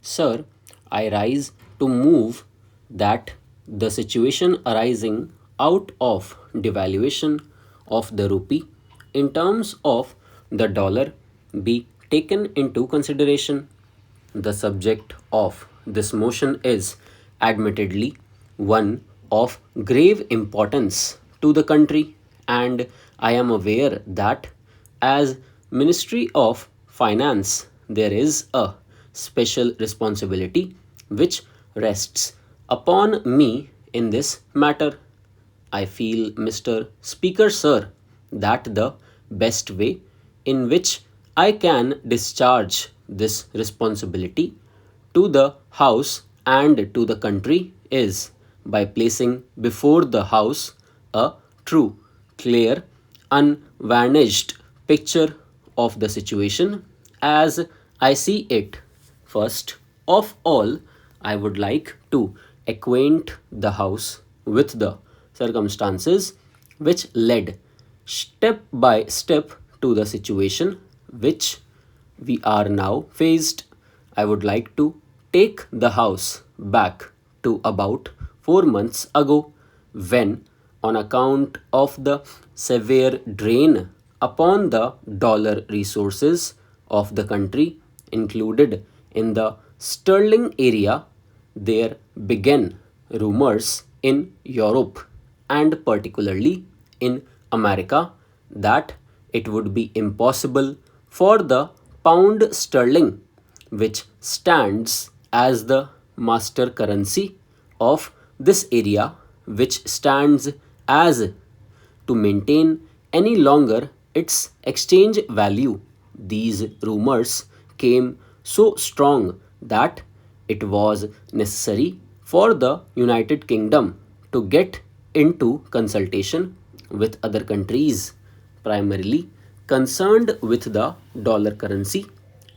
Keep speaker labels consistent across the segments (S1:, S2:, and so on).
S1: Sir, I rise to move that the situation arising out of devaluation of the rupee in terms of the dollar be taken into consideration. The subject of this motion is admittedly one of grave importance to the country, and I am aware that as Ministry of Finance there is a special responsibility which rests upon me in this matter. I feel, Mr. Speaker, sir, that the best way in which I can discharge this responsibility to the House and to the country is by placing before the House a true, clear, unvarnished picture of the situation as I see it. First of all, I would like to acquaint the House with the circumstances which led step by step to the situation which we are now faced. I would like to take the House back to about 4 months ago when, on account of the severe drain upon the dollar resources of the country, included in the sterling area, there began rumors in Europe and particularly in America that it would be impossible for the pound sterling, which stands as the master currency of this area, which stands as to maintain any longer its exchange value. These rumors came so strong that it was necessary for the United Kingdom to get into consultation with other countries, primarily concerned with the dollar currency,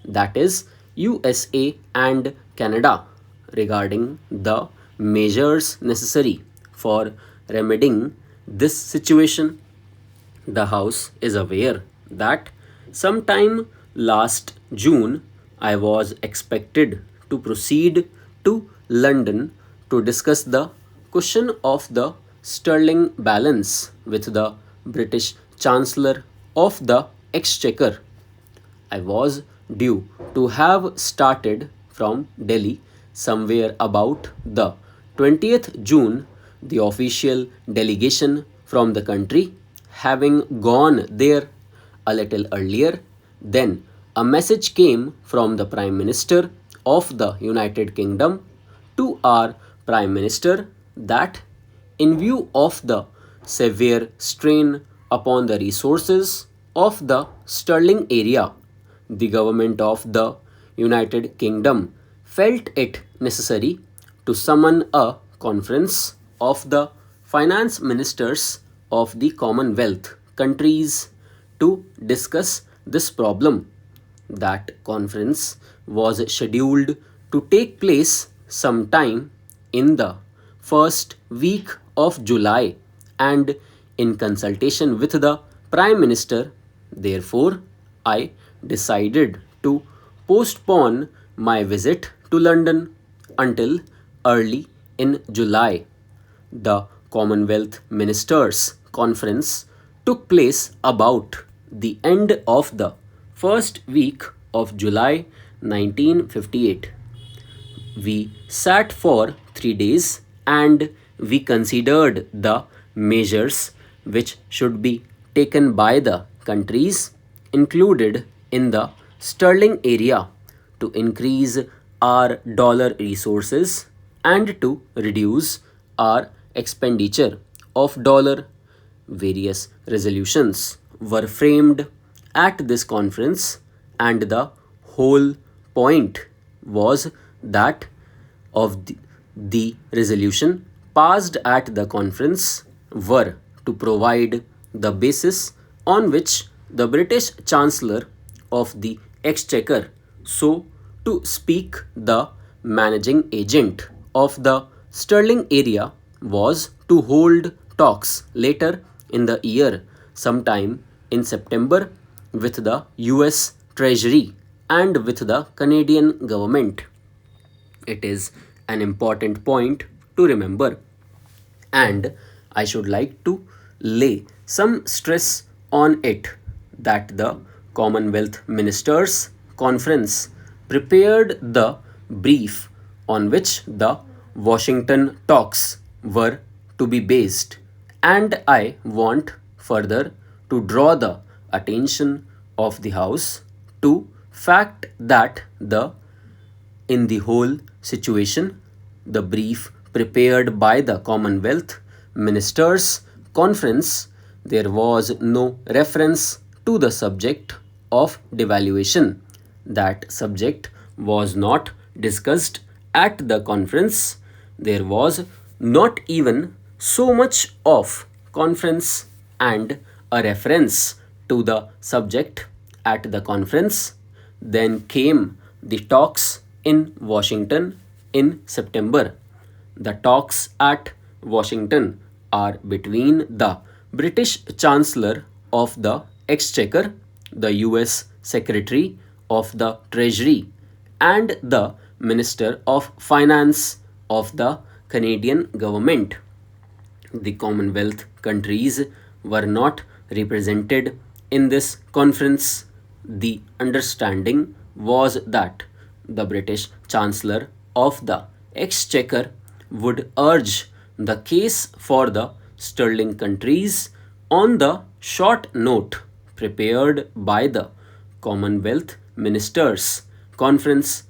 S1: that is, USA and Canada, regarding the measures necessary for remedying this situation. The House is aware that sometime last June I was expected to proceed to London to discuss the question of the sterling balance with the British Chancellor of the Exchequer. I was due to have started from Delhi somewhere about the 20th June, the official delegation from the country having gone there a little earlier. Then a message came from the Prime Minister of the United Kingdom to our Prime Minister that, in view of the severe strain upon the resources of the sterling area, the government of the United Kingdom felt it necessary to summon a conference of the finance ministers of the Commonwealth countries to discuss this problem. That conference was scheduled to take place sometime in the first week of July, and in consultation with the Prime Minister, therefore, I decided to postpone my visit to London until early in July. The Commonwealth Ministers' Conference took place about the end of the first week of July 1958. We sat for 3 days and we considered the measures which should be taken by the countries included in the sterling area to increase our dollar resources and to reduce our expenditure of dollar. Various resolutions were framed at this conference, and the whole point was that of the resolution passed at the conference were to provide the basis on which the British Chancellor of the Exchequer, so to speak, the managing agent of the sterling area, was to hold talks later in the year, sometime in September, with the US Treasury and with the Canadian government. It is an important point to remember, and I should like to lay some stress on it that the Commonwealth Ministers' Conference prepared the brief on which the Washington talks were to be based, and I want further to draw the attention of the House to fact that the in the whole situation, the brief prepared by the Commonwealth Ministers' Conference, there was no reference to the subject of devaluation. That subject was not discussed at the conference. There was not even so much of conference and a reference to the subject at the conference. Then came the talks in Washington in September. The talks at Washington are between the British Chancellor of the Exchequer, the US Secretary of the Treasury, and the Minister of Finance of the Canadian government. The Commonwealth countries were not represented in this conference. The understanding was that the British Chancellor of the Exchequer would urge the case for the sterling countries on the short note prepared by the Commonwealth Ministers' Conference.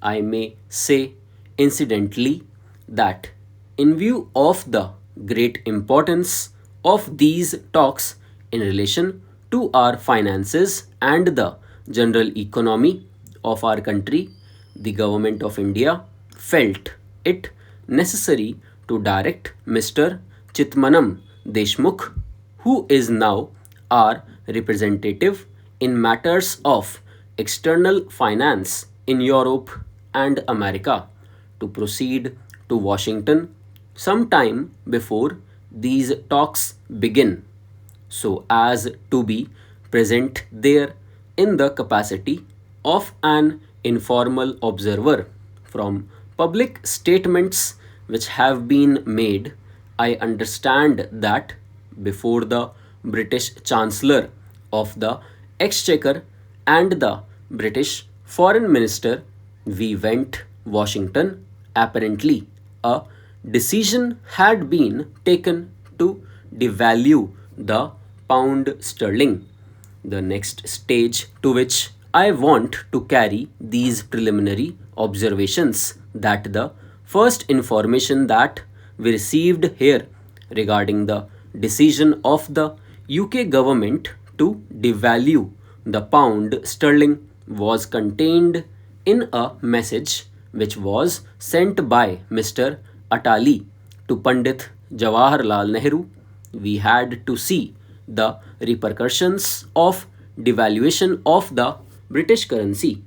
S1: I may say incidentally that in view of the great importance of these talks in relation to our finances and the general economy of our country, the government of India felt it necessary to direct Mr. Chitmanam Deshmukh, who is now our representative in matters of external finance in Europe and America, to proceed to Washington sometime before these talks begin, so as to be present there in the capacity of an informal observer. From public statements which have been made, I understand that before the British Chancellor of the Exchequer and the British Foreign Minister, we went Washington. Apparently, a decision had been taken to devalue the pound sterling. The next stage to which I want to carry these preliminary observations, that the first information that we received here regarding the decision of the UK government to devalue the pound sterling was contained in a message which was sent by Mr. Atali to Pandit Jawaharlal Nehru. We had to see the repercussions of devaluation of the British currency